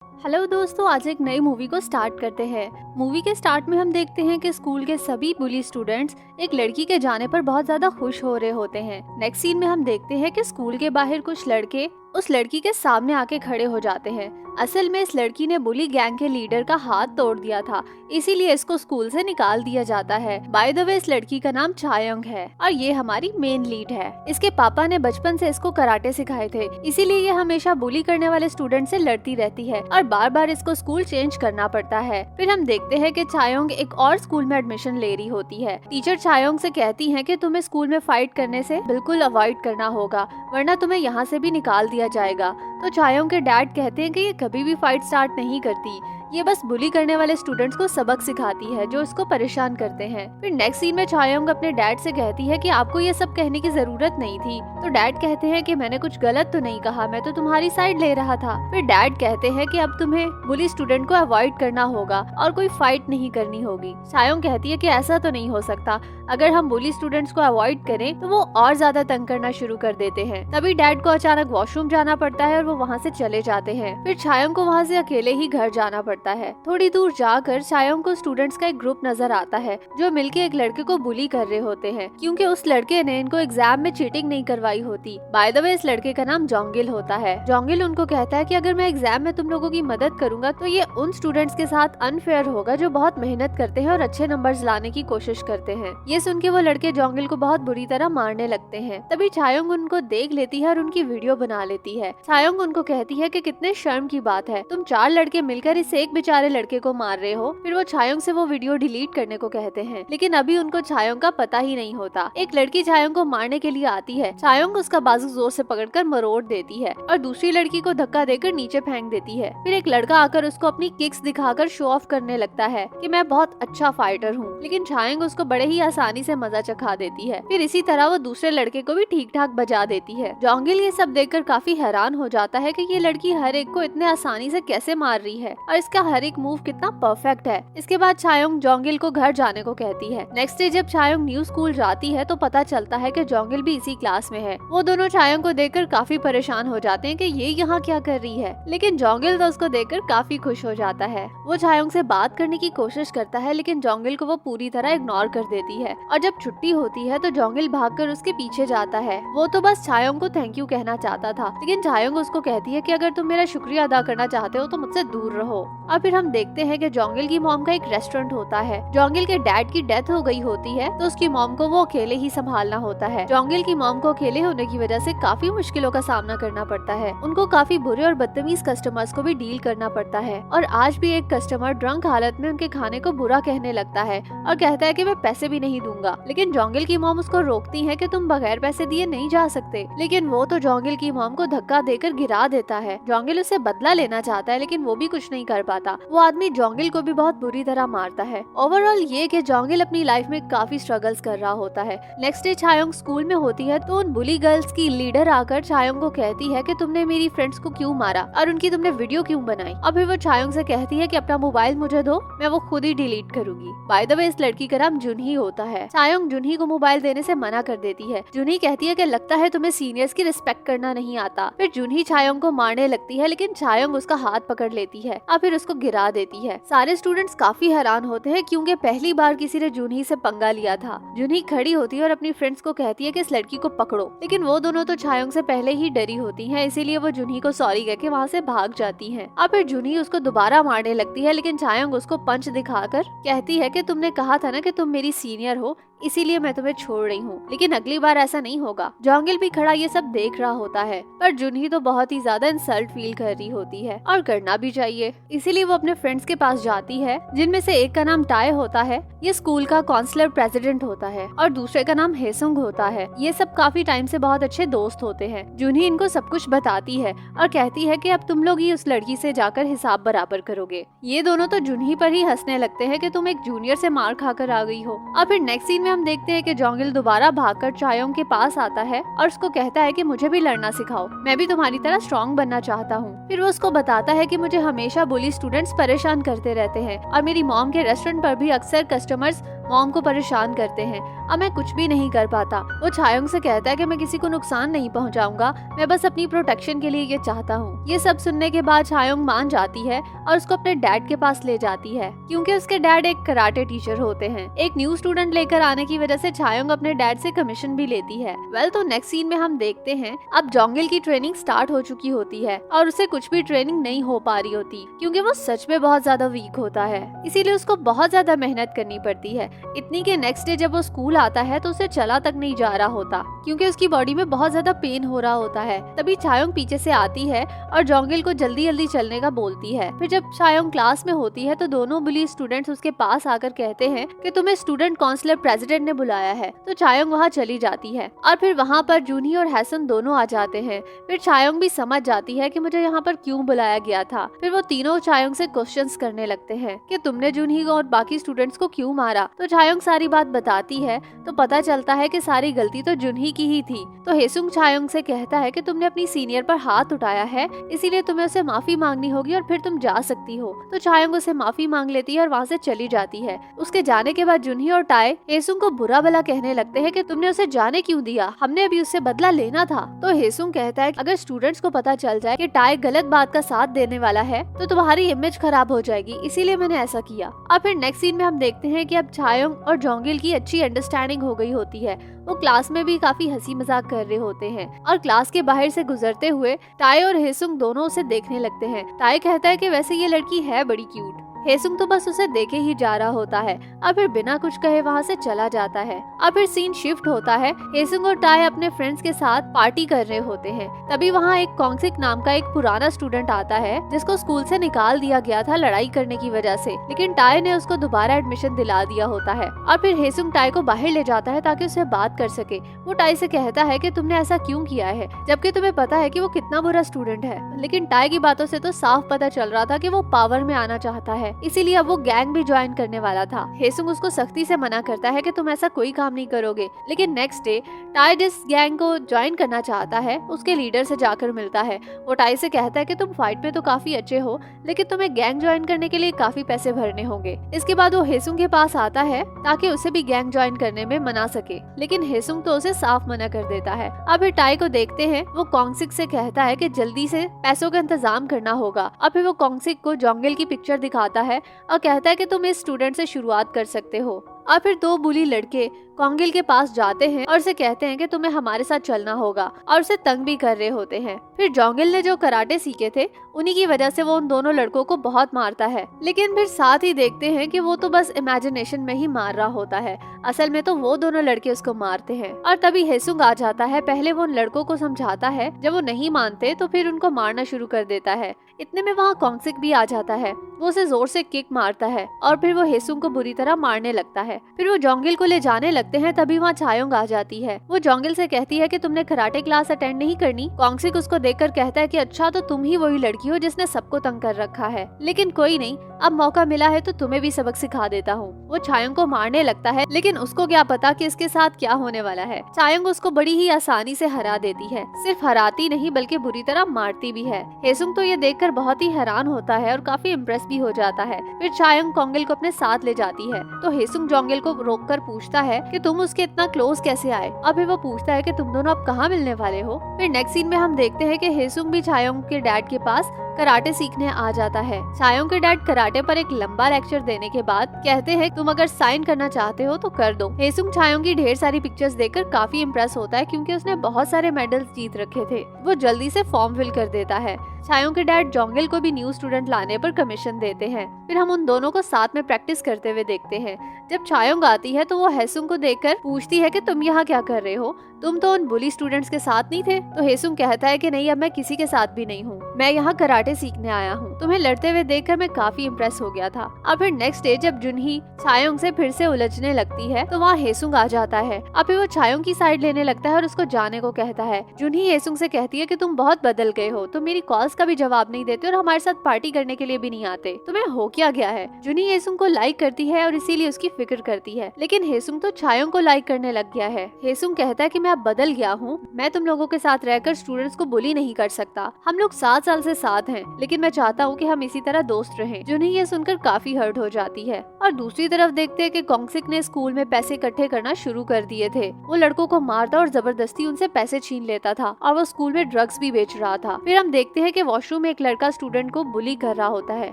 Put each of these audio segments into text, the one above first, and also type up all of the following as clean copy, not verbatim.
Hello दोस्तों, आज एक नई मूवी को स्टार्ट करते हैं। मूवी के स्टार्ट में हम देखते हैं कि स्कूल के सभी बुली स्टूडेंट्स एक लड़की के जाने पर बहुत ज्यादा खुश हो रहे होते हैं। नेक्स्ट सीन में हम देखते हैं कि स्कूल के बाहर कुछ लड़के उस लड़की के सामने आके खड़े हो जाते हैं। असल में इस लड़की ने बुली गैंग के लीडर का हाथ तोड़ दिया था, इसीलिए इसको स्कूल से निकाल दिया जाता है। बाय द वे, इस लड़की का नाम चायोंग है और ये हमारी मेन लीड है। इसके पापा ने बचपन से इसको कराटे सिखाए थे, इसीलिए ये हमेशा बुली करने वाले स्टूडेंट से लड़ती रहती है और बार बार इसको स्कूल चेंज करना पड़ता है। फिर हम देखते हैं कि चायोंग एक और स्कूल में एडमिशन ले रही होती है। टीचर चायोंग से कहती है कि तुम्हें स्कूल में फाइट करने से बिल्कुल अवॉइड करना होगा, वरना तुम्हें यहाँ से भी निकाल दिया जाएगा। तो चायोंग के डैड कहते हैं कि ये कभी भी फाइट स्टार्ट नहीं करती, ये बस बुली करने वाले स्टूडेंट्स को सबक सिखाती है जो इसको परेशान करते हैं। फिर नेक्स्ट सीन में चायोंग अपने डैड से कहती है कि आपको ये सब कहने की जरूरत नहीं थी। तो डैड कहते हैं कि मैंने कुछ गलत तो नहीं कहा, मैं तो तुम्हारी साइड ले रहा था। फिर डैड कहते हैं कि अब तुम्हें बुली स्टूडेंट को अवॉइड करना होगा और कोई फाइट नहीं करनी होगी। चायोंग कहती है कि ऐसा तो नहीं हो सकता, अगर हम बुली स्टूडेंट्स को अवॉइड करें तो वो और ज्यादा तंग करना शुरू कर देते हैं। तभी डैड को अचानक वॉशरूम जाना पड़ता है और वो वहाँ से चले जाते हैं। फिर चायोंग को वहाँ से अकेले ही घर जाना पड़ता है। थोड़ी दूर जाकर चायोंग को स्टूडेंट्स का एक ग्रुप नजर आता है जो मिलके एक लड़के को बुली कर रहे होते हैं, क्योंकि उस लड़के ने इनको एग्जाम में चीटिंग नहीं करवाई होती। बाय द वे, इस लड़के का नाम जोंगिल होता है। जोंगिल उनको कहता है कि अगर मैं एग्जाम में तुम लोगों की मदद करूंगा तो ये उन स्टूडेंट्स के साथ अनफेयर होगा जो बहुत मेहनत करते हैं और अच्छे नंबर्स लाने की कोशिश करते हैं। ये सुन के वो लड़के जोंगिल को बहुत बुरी तरह मारने लगते हैं। तभी चायोंग उनको देख लेती है और उनकी वीडियो बना लेती है। चायोंग उनको कहती है कि कितने शर्म की बात है, तुम 4 लड़के मिलकर इस एक बेचारे लड़के को मार रहे हो। फिर वो चायोंग से वो वीडियो डिलीट करने को कहते हैं, लेकिन अभी उनको चायोंग का पता ही नहीं होता। एक लड़की चायोंग को मारने के लिए आती है। चायोंग उसका बाजू जोर से पकड़कर मरोड़ देती है और दूसरी लड़की को धक्का देकर नीचे फेंक देती है। फिर एक लड़का आकर उसको अपनी किक्स दिखाकर शो ऑफ करने लगता है कि मैं बहुत अच्छा फाइटर हूँ, लेकिन चायोंग उसको बड़े ही आसानी से मजा चखा देती है। फिर इसी तरह वो दूसरे लड़के को भी ठीक ठाक बजा देती है। जोंगिल ये सब देखकर काफी हैरान हो जाता है कि ये लड़की हर एक को इतने आसानी से कैसे मार रही है और इसका हर एक मूव कितना परफेक्ट है। इसके बाद चायोंग जोंगिल को घर जाने को कहती है। नेक्स्ट डे जब चायोंग न्यू स्कूल जाती है तो पता चलता है कि जोंगिल भी इसी क्लास में है। वो दोनों चायोंग को देखकर काफी परेशान हो जाते हैं कि ये यहाँ क्या कर रही है, लेकिन जोंगिल तो उसको देखकर काफी खुश हो जाता है। वो चायोंग से बात करने की कोशिश करता है, लेकिन जोंगिल को वो पूरी तरह इग्नोर कर देती है और जब छुट्टी होती है तो जोंगिल भागकर उसके पीछे जाता है। वो तो बस चायोंग को थैंक यू कहना चाहता था, लेकिन चायोंग उसको कहती है कि अगर तुम मेरा शुक्रिया अदा करना चाहते हो तो मुझसे दूर रहो। और फिर हम देखते हैं कि जोंगिल की मॉम का एक रेस्टोरेंट होता है। जोंगिल के डैड की डेथ हो गई होती है तो उसकी मॉम को वो अकेले ही संभालना होता है। जोंगिल की मॉम को अकेले होने की वजह से काफी मुश्किलों का सामना करना पड़ता है। उनको काफी बुरे और बदतमीज कस्टमर्स को भी डील करना पड़ता है और आज भी एक कस्टमर ड्रंक हालत में उनके खाने को बुरा कहने लगता है और कहता है कि मैं पैसे भी नहीं दूंगा, लेकिन जोंगिल की मॉम उसको रोकती है कि तुम बगैर पैसे दिए नहीं जा सकते। लेकिन वो तो जोंगिल की मॉम को धक्का देकर गिरा देता है। जोंगिल उससे बदला लेना चाहता है, लेकिन वो भी कुछ नहीं कर पाता। वो आदमी जोंगिल को भी बहुत बुरी तरह मारता है। ओवरऑल ये कि जोंगिल अपनी लाइफ में काफी स्ट्रगल्स कर रहा होता है। नेक्स्ट डे चायोंग स्कूल में होती है तो उन बुली गर्ल्स की लीडर आकर चायोंग को कहती है कि तुमने मेरी फ्रेंड्स को क्यों मारा और उनकी तुमने वीडियो क्यों बनाई। और फिर वो चायोंग से कहती है कि अपना मोबाइल मुझे दो, मैं वो खुद ही डिलीट करूंगी। बाय द वे, इस लड़की का नाम जुनही होता है। चायोंग जुनही को मोबाइल देने से मना कर देती है। जुनही कहती है कि लगता है तुम्हें सीनियर्स की रिस्पेक्ट करना नहीं आता। फिर जुनही चायोंग को मारने लगती है, लेकिन चायोंग उसका हाथ पकड़ लेती है और फिर उसको गिरा देती है। सारे स्टूडेंट्स काफी हैरान होते हैं क्योंकि पहली बार किसी ने जुनही से पंगा लिया था। जुनही खड़ी होती है और अपनी फ्रेंड्स को कहती है कि इस लड़की को पकड़ो, लेकिन वो दोनों तो चायोंग से पहले ही डरी होती हैं, इसीलिए वो जुनही को सॉरी कह के वहाँ से भाग जाती हैं। और फिर जुनही उसको दोबारा मारने लगती है, लेकिन चायोंग उसको पंच दिखाकर कहती है कि तुमने कहा था ना कि तुम मेरी सीनियर हो, इसीलिए मैं तुम्हें छोड़ रही हूँ, लेकिन अगली बार ऐसा नहीं होगा। जोंगिल भी खड़ा ये सब देख रहा होता है, पर जुनही तो बहुत ही ज्यादा इंसल्ट फील कर रही होती है और करना भी चाहिए। इसीलिए वो अपने फ्रेंड्स के पास जाती है, जिनमें से एक का नाम टाय होता है, ये स्कूल का काउंसलर प्रेसिडेंट होता है, और दूसरे का नाम हेसुंग होता है। ये सब काफी टाइम से बहुत अच्छे दोस्त होते हैं। जुनही इनको सब कुछ बताती है और कहती है कि अब तुम लोग ही उस लड़की से जाकर हिसाब बराबर करोगे। ये दोनों तो जुनही पर ही हंसने लगते हैं कि तुम एक जूनियर से मार खाकर आ गई हो। और फिर नेक्स्ट सीन में हम देखते हैं कि जोंगिल दोबारा भागकर चायोंग के पास आता है और उसको कहता है कि मुझे भी लड़ना सिखाओ, मैं भी तुम्हारी तरह स्ट्रॉन्ग बनना चाहता हूँ। फिर वो उसको बताता है कि मुझे हमेशा बुली स्टूडेंट्स परेशान करते रहते हैं और मेरी मॉम के रेस्टोरेंट पर भी अक्सर कस्टमर्स मॉम को परेशान करते हैं। अब मैं कुछ भी नहीं कर पाता। वो छायोंग से कहता है कि मैं किसी को नुकसान नहीं पहुंचाऊंगा, मैं बस अपनी प्रोटेक्शन के लिए ये चाहता हूँ। ये सब सुनने के बाद छायोंग मान जाती है और उसको अपने डैड के पास ले जाती है, क्योंकि उसके डैड एक कराटे टीचर होते हैं। एक न्यू स्टूडेंट लेकर आने की वजह से छायोंग अपने डैड से कमीशन भी लेती है। तो नेक्स्ट सीन में हम देखते हैं अब जोंगिल की ट्रेनिंग स्टार्ट हो चुकी होती है और उसे कुछ भी ट्रेनिंग नहीं हो पा रही होती, क्योंकि वो सच में बहुत ज्यादा वीक होता है। इसीलिए उसको बहुत ज्यादा मेहनत करनी पड़ती है। इतनी के नेक्स्ट डे जब वो स्कूल आता है तो उसे चला तक नहीं जा रहा होता, क्योंकि उसकी बॉडी में बहुत ज्यादा पेन हो रहा होता है। तभी छायोंग पीछे से आती है और जोंगिल को जल्दी जल्दी चलने का बोलती है। फिर जब छायोंग क्लास में होती है तो दोनों बुली स्टूडेंट्स उसके पास आकर कहते हैं कि तुम्हें स्टूडेंट काउंसलर प्रेसिडेंट ने बुलाया है। तो छायोंग वहाँ चली जाती है और फिर वहाँ पर जूनही और हैसन दोनों आ जाते हैं। फिर छायोंग भी समझ जाती है कि मुझे यहाँ पर क्यों बुलाया गया था। फिर वो तीनों छायोंग से क्वेश्चंस करने लगते हैं कि तुमने जूनही और बाकी स्टूडेंट्स को क्यों मारा। तो छायोंग सारी बात बताती है तो पता चलता है कि सारी गलती तो जूनही की ही थी। तो हेसुंग छायोंग से कहता है कि तुमने अपनी सीनियर पर हाथ उठाया है, इसीलिए तुम्हें उसे माफी मांगनी होगी और फिर तुम जा सकती हो। तो छायोंग उसे माफी मांग लेती है और वहाँ से चली जाती है। उसके जाने के बाद जूनही और टाई हेसुंग को बुरा भला कहने लगते हैं कि तुमने उसे जाने क्यों दिया, हमने अभी उससे बदला लेना था। तो हेसुंग कहता है अगर स्टूडेंट्स को पता चल जाए कि टाई गलत बात का साथ देने वाला है तो तुम्हारी इमेज खराब हो जाएगी, इसीलिए मैंने ऐसा किया। अब फिर नेक्स्ट सीन में हम देखते हैं कि अब छायोंग और जोंगिल की अच्छी अंडरस्टैंडिंग हो गई होती है। वो क्लास में भी काफी हंसी मजाक कर रहे होते हैं और क्लास के बाहर से गुजरते हुए टाई और हेसुंग दोनों उसे देखने लगते हैं। टाई कहता है कि वैसे ये लड़की है बड़ी क्यूट। हेसुंग तो बस उसे देखे ही जा रहा होता है और फिर बिना कुछ कहे वहाँ से चला जाता है। और फिर सीन शिफ्ट होता है। हेसुंग और टाई अपने फ्रेंड्स के साथ पार्टी कर रहे होते हैं। तभी वहाँ एक कॉन्गसिक नाम का एक पुराना स्टूडेंट आता है जिसको स्कूल से निकाल दिया गया था लड़ाई करने की वजह से, लेकिन टाई ने उसको दोबारा एडमिशन दिला दिया होता है। और फिर हेसुंग टाई को बाहर ले जाता है ताकि उससे बात कर सके। वो टाई से कहता है कि तुमने ऐसा क्यों किया है, जबकि तुम्हें पता है कि वो कितना बुरा स्टूडेंट है। लेकिन टाई की बातों से तो साफ पता चल रहा था कि वो पावर में आना चाहता है, इसीलिए अब वो गैंग भी ज्वाइन करने वाला था। हेसुंग उसको सख्ती से मना करता है कि तुम ऐसा कोई काम नहीं करोगे। लेकिन नेक्स्ट डे टाई जिस गैंग को ज्वाइन करना चाहता है उसके लीडर से जाकर मिलता है। वो टाई से कहता है कि तुम फाइट में तो काफी अच्छे हो, लेकिन तुम्हें गैंग ज्वाइन करने के लिए काफी पैसे भरने होंगे। इसके बाद वो हेसुंग के पास आता है ताकि उसे भी गैंग ज्वाइन करने में मना सके, लेकिन हेसुंग तो उसे साफ मना कर देता है। अब फिर टाई को देखते हैं, वो कॉन्गसिक से कहता है कि जल्दी से पैसों का इंतजाम करना होगा। और फिर वो कॉन्गसिक को जोंगिल की पिक्चर दिखाता है और कहता है कि तुम इस स्टूडेंट से शुरुआत कर सकते हो। और फिर दो बुली लड़के कोंगिल के पास जाते हैं और उसे कहते हैं कि तुम्हें हमारे साथ चलना होगा, और उसे तंग भी कर रहे होते हैं। फिर जोंगिल ने जो कराटे सीखे थे उन्हीं की वजह से वो उन दोनों लड़कों को बहुत मारता है, लेकिन फिर साथ ही देखते हैं कि वो तो बस इमेजिनेशन में ही मार रहा होता है, असल में तो वो दोनों लड़के उसको मारते हैं। और तभी हेसुंग आ जाता है। पहले वो उन लड़कों को समझाता है, जब वो नहीं मानते तो फिर उनको मारना शुरू कर देता है। इतने में वहाँ कॉन्गसिक भी आ जाता है। वो उसे जोर से किक मारता है और फिर वो हेसुंग को बुरी तरह मारने लगता है। फिर वो जोंगिल को ले जाने लगते हैं। तभी वहाँ छायोंग आ जाती है। वो जोंगिल से कहती है कि तुमने कराटे क्लास अटेंड नहीं करनी। कॉन्गसिक उसको देखकर कहता है कि अच्छा, तो तुम ही वही लड़की हो जिसने सबको तंग कर रखा है, लेकिन कोई नहीं, अब मौका मिला है तो तुम्हें भी सबक सिखा देता हूँ। वो छायोंग को मारने लगता है, लेकिन उसको क्या पता कि इसके साथ क्या होने वाला है। छायोंग उसको बड़ी ही आसानी से हरा देती है। सिर्फ हराती नहीं बल्कि बुरी तरह मारती भी है। हेसुंग तो ये देखकर बहुत ही हैरान होता है और काफी इम्प्रेस भी हो जाता है। फिर छायोंग कोंगिल को अपने साथ ले जाती है तो हेसुंग जोंगिल को रोककर पूछता है कि तुम उसके इतना क्लोज कैसे आए। अब फिर वो पूछता है कि तुम दोनों अब कहाँ मिलने वाले हो। फिर नेक्स्ट सीन में हम देखते हैं कि हेसुंग भी छायोंग के डैड के पास कराटे सीखने आ जाता है। छायोंग के डैड कराटे पर एक लंबा लेक्चर देने के बाद कहते हैं, तुम अगर साइन करना चाहते हो तो कर दो। हेसुंग छायोंग की ढेर सारी पिक्चर्स देखकर काफी इम्प्रेस होता है, क्योंकि उसने बहुत सारे मेडल्स जीत रखे थे। वो जल्दी से फॉर्म फिल कर देता है। छायोंग के डैड जोंगिल को भी न्यू स्टूडेंट लाने पर कमीशन देते हैं। फिर हम उन दोनों को साथ में प्रैक्टिस करते हुए देखते हैं। जब छायोंग आती है तो वो हेसुंग को देखकर पूछती है कि तुम यहाँ क्या कर रहे हो, तुम तो उन बुली स्टूडेंट्स के साथ नहीं थे। तो हेसुंग कहता है कि नहीं, अब मैं किसी के साथ भी नहीं हूँ, मैं यहाँ कराटे सीखने आया हूँ। तुम्हें लड़ते हुए देखकर मैं काफी इम्प्रेस हो गया था। और फिर नेक्स्ट डे जब जूनही छायोंग से फिर से उलझने लगती है तो वहाँ हेसुंग आ जाता है। अब फिर वो छायोंग की साइड लेने लगता है और उसको जाने को कहता है। जूनही हेसुंग से कहती है कि तुम बहुत बदल गए हो, तुम मेरी कॉल कॉल्स का भी जवाब नहीं देते और हमारे साथ पार्टी करने के लिए भी नहीं आते, तुम्हें हो क्या गया है। जुनी हेसुंग को लाइक करती है और इसीलिए उसकी फिक्र करती है, लेकिन हेसुंग तो चायोंग को लाइक करने लग गया है। हेसुंग कहता है कि मैं अब बदल गया हूँ, मैं तुम लोगों के साथ रहकर स्टूडेंट्स को बुली नहीं कर सकता, हम लोग 7 साल से साथ हैं, लेकिन मैं चाहता हूँ कि हम इसी तरह दोस्त रहें। जुनी ये सुनकर काफी हर्ट हो जाती है। और दूसरी तरफ देखते हैं कि कॉन्गसिक ने स्कूल में पैसे इकट्ठे करना शुरू कर दिए थे। वो लड़कों को मारता और जबरदस्ती उनसे पैसे छीन लेता था और वो स्कूल में ड्रग्स भी बेच रहा था। फिर हम देखते हैं कि वॉशरूम में एक लड़का स्टूडेंट को बुली कर रहा होता है।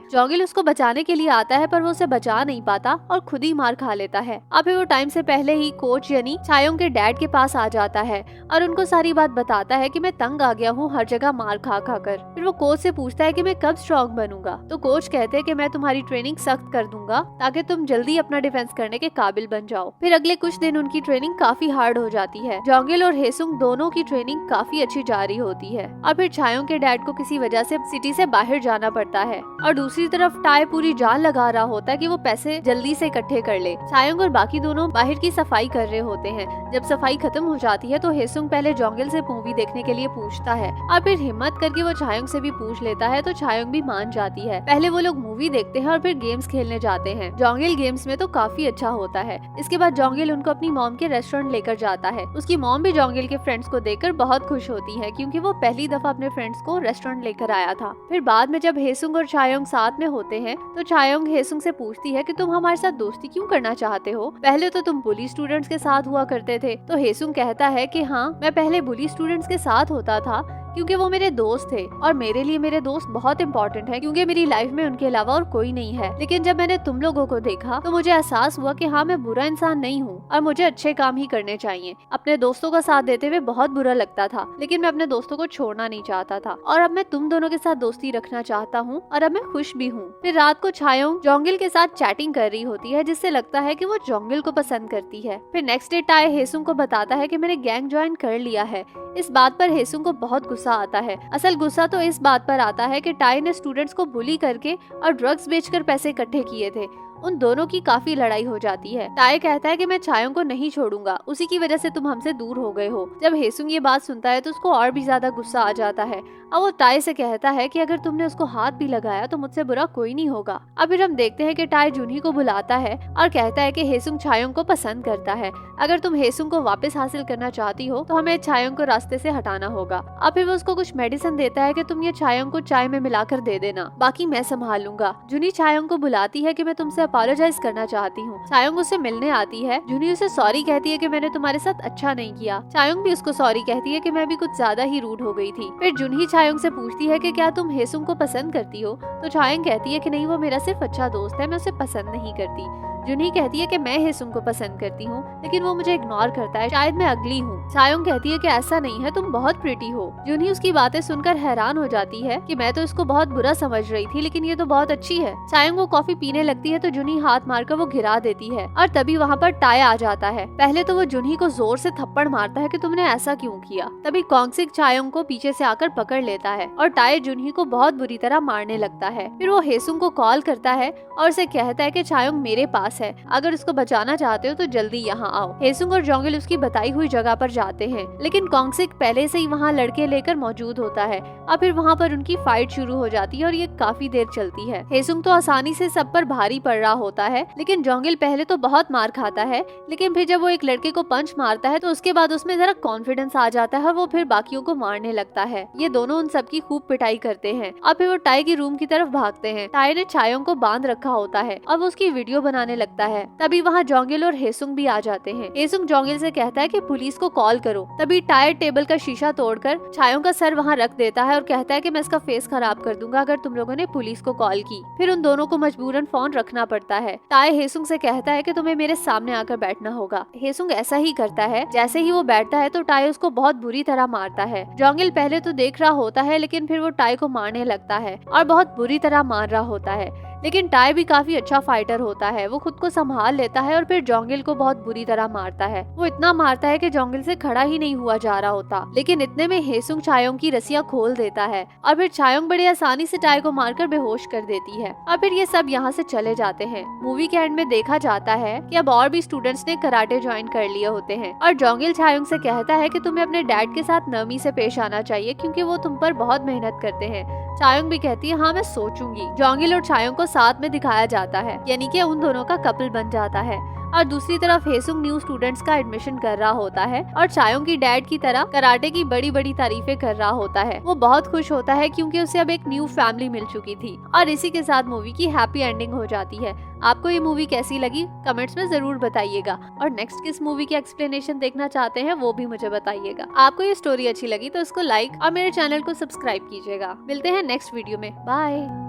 जॉगिल उसको बचाने के लिए आता है पर वो उसे बचा नहीं पाता और खुद ही मार खा लेता है। अब फिर वो टाइम से पहले ही कोच यानी चायोंग के डैड के पास आ जाता है और उनको सारी बात बताता है कि मैं तंग आ गया हूँ हर जगह मार खा खा कर। फिर वो कोच से पूछता है कि मैं कब स्ट्रॉन्ग बनूंगा, तो कोच कहते हैं कि मैं तुम्हारी ट्रेनिंग सख्त कर दूंगा ताकि तुम जल्दी अपना डिफेंस करने के काबिल बन जाओ। फिर अगले कुछ दिन उनकी ट्रेनिंग काफी हार्ड हो जाती है। जॉगिल और हेसुंग दोनों की ट्रेनिंग काफी अच्छी जारी होती है और फिर चायोंग के डैड को किसी वजह से सिटी से बाहर जाना पड़ता है और दूसरी तरफ टाई पूरी जान लगा रहा होता है कि वो पैसे जल्दी से इकट्ठे कर ले। चायोंग और बाकी दोनों बाहर की सफाई कर रहे होते हैं। जब सफाई खत्म हो जाती है तो हेसुंग पहले जॉगिल से मूवी देखने के लिए पूछता है और फिर हिम्मत करके वो चायोंग से भी पूछ लेता है तो चायोंग भी मान जाती है। पहले वो लोग मूवी देखते हैं और फिर गेम्स खेलने जाते हैं। जॉगिल गेम्स में तो काफी अच्छा होता है। इसके बाद जॉगिल उनको अपनी मॉम के रेस्टोरेंट लेकर जाता है। उसकी मॉम भी जॉगिल के फ्रेंड्स को देखकर बहुत खुश होती है क्योंकि वो पहली दफा अपने फ्रेंड्स को रेस्टोरेंट लेकर आया था। फिर बाद में जब हेसुंग और चायोंग साथ में होते हैं तो चायोंग हेसुंग से पूछती है कि तुम हमारे साथ दोस्ती क्यों करना चाहते हो, पहले तो तुम बुली स्टूडेंट्स के साथ हुआ करते थे। तो हेसुंग कहता है कि हाँ, मैं पहले बुली स्टूडेंट्स के साथ होता था क्योंकि वो मेरे दोस्त थे और मेरे लिए मेरे दोस्त बहुत इंपॉर्टेंट है क्योंकि मेरी लाइफ में उनके अलावा और कोई नहीं है। लेकिन जब मैंने तुम लोगों को देखा तो मुझे एहसास हुआ कि हाँ, मैं बुरा इंसान नहीं हूँ और मुझे अच्छे काम ही करने चाहिए। अपने दोस्तों का साथ देते हुए बहुत बुरा लगता था, लेकिन मैं अपने दोस्तों को छोड़ना नहीं चाहता था और अब मैं तुम दोनों के साथ दोस्ती रखना चाहता हूँ और अब मैं खुश भी हूँ। फिर रात को चायोंग जॉगिल के साथ चैटिंग कर रही होती है जिससे लगता है कि वो जॉगिल को पसंद करती है। फिर नेक्स्ट डे टाई हेसुंग को बताता है कि मैंने गैंग ज्वाइन कर लिया है। इस बात पर हेसुंग को बहुत गुस्सा आता है। असल गुस्सा तो इस बात पर आता है कि टाई ने स्टूडेंट्स को बुली करके और ड्रग्स बेचकर पैसे इकट्ठे किए थे। उन दोनों की काफी लड़ाई हो जाती है। टाई कहता है कि मैं चायोंग को नहीं छोड़ूंगा, उसी की वजह से तुम हमसे दूर हो गए हो। जब हेसुंग ये बात सुनता है तो उसको और भी ज्यादा गुस्सा आ जाता है और वो टाई से कहता है कि अगर तुमने उसको हाथ भी लगाया तो मुझसे बुरा कोई नहीं होगा। अब फिर हम देखते हैं कि टाई जुनही को बुलाता है और कहता है कि हेसुंग चायोंग को पसंद करता है। अगर तुम हेसुंग को वापस हासिल करना चाहती हो तो हमें चायोंग को रास्ते से हटाना होगा। अब फिर वो उसको कुछ मेडिसिन देता है कि तुम ये चायोंग को चाय में मिलाकर दे देना, बाकी मैं संभाल लूंगा। जुनी चायोंग को बुलाती है कि मैं तुमसे अपोलोजाइज करना चाहती हूँ। चायोंग उससे मिलने आती है। जुनी उसे सॉरी कहती है कि मैंने तुम्हारे साथ अच्छा नहीं किया। चायोंग भी उसको सॉरी कहती है कि मैं भी कुछ ज्यादा ही रूड हो गई थी। फिर जुनही चायोंग से पूछती है कि क्या तुम हेसुंग को पसंद करती हो, तो चायोंग कहती है कि नहीं, वो मेरा सिर्फ अच्छा दोस्त है, मैं उसे पसंद नहीं करती। जुनही कहती है कि मैं हेसुंग को पसंद करती हूँ लेकिन वो मुझे इग्नोर करता है, शायद मैं अगली हूँ। चायोंग कहती है कि ऐसा नहीं है, तुम बहुत प्रिटी हो। जुनही उसकी बातें सुनकर हैरान हो जाती है कि मैं तो इसको बहुत बुरा समझ रही थी लेकिन ये तो बहुत अच्छी है। चायोंग वो कॉफी पीने लगती है तो जुनही हाथ मारकर वो गिरा देती है और तभी वहाँ पर टाई आ जाता है। पहले तो वो जुनही को जोर से थप्पड़ मारता है कि तुमने ऐसा क्यों किया। तभी कॉन्गसिक चायोंग को पीछे से आकर पकड़ लेता है और टाई जुनही को बहुत बुरी तरह मारने लगता है। फिर वो हेसुंग को कॉल करता है और उसे कहता है कि चायोंग मेरे पास है, अगर उसको बचाना चाहते हो तो जल्दी यहाँ आओ। हेसुंग और जॉगिल उसकी बताई हुई जगह पर जाते हैं लेकिन कॉन्गसिक पहले से ही वहाँ लड़के लेकर मौजूद होता है और फिर वहाँ पर उनकी फाइट शुरू हो जाती है और ये काफी देर चलती है। हेसुंग तो आसानी से सब पर भारी पड़ रहा होता है लेकिन जॉगिल पहले तो बहुत मार खाता है, लेकिन फिर जब वो एक लड़के को पंच मारता है तो उसके बाद उसमें जरा कॉन्फिडेंस आ जाता है और वो फिर बाकियों को मारने लगता है। ये दोनों उन सबकी खूब पिटाई करते हैं और फिर वो टाई की रूम की तरफ भागते हैं। टाई ने चायोंग को बांध रखा होता है और वो उसकी वीडियो बनाने लगता है। तभी वहाँ जॉगिल और हेसुंग भी आ जाते हैं। हेसुंग जॉगिल से कहता है कि पुलिस को कॉल करो। तभी टाई टेबल का शीशा तोड़कर चायोंग का सर वहाँ रख देता है और कहता है कि मैं इसका फेस खराब कर दूंगा अगर तुम लोगों ने पुलिस को कॉल की। फिर उन दोनों को मजबूरन फोन रखना पड़ता है। टाई हेसुंग से कहता है कि तुम्हें मेरे सामने आकर बैठना होगा। हेसुंग ऐसा ही करता है। जैसे ही वो बैठता है तो टाई उसको बहुत बुरी तरह मारता है। जॉगिल पहले तो देख रहा होता है लेकिन फिर वो टाई को मारने लगता है और बहुत बुरी तरह मार रहा होता है। लेकिन टाई भी काफी अच्छा फाइटर होता है, वो खुद को संभाल लेता है और फिर जॉगिल को बहुत बुरी तरह मारता है। वो इतना मारता है कि जॉगिल से खड़ा ही नहीं हुआ जा रहा होता, लेकिन इतने में हेसुंग चायोंग की रस्सियां खोल देता है और फिर चायोंग बड़ी आसानी से टाई को मारकर बेहोश कर देती है और फिर ये सब यहाँ से चले जाते हैं। मूवी के एंड में देखा जाता है कि अब और भी स्टूडेंट्स ने कराटे ज्वाइन कर लिए होते हैं और जॉगिल चायोंग से कहता है कि तुम्हें अपने डैड के साथ नरमी से पेश आना चाहिए क्योंकि वो तुम पर बहुत मेहनत करते हैं। चायोंग भी कहती है हाँ मैं सोचूंगी। जोंगिल और चायोंग को साथ में दिखाया जाता है, यानी कि उन दोनों का कपल बन जाता है। और दूसरी तरफ हेसुंग न्यू स्टूडेंट्स का एडमिशन कर रहा होता है और चायोंग की डैड की तरह कराटे की बड़ी बड़ी तारीफें कर रहा होता है। वो बहुत खुश होता है क्योंकि उसे अब एक न्यू फैमिली मिल चुकी थी। और इसी के साथ मूवी की हैप्पी एंडिंग हो जाती है। आपको ये मूवी कैसी लगी कमेंट्स में जरूर बताइएगा, और नेक्स्ट किस मूवी की एक्सप्लेनेशन देखना चाहते हैं वो भी मुझे बताइएगा। आपको ये स्टोरी अच्छी लगी तो इसको लाइक और मेरे चैनल को सब्सक्राइब कीजिएगा। मिलते हैं नेक्स्ट वीडियो में, बाय।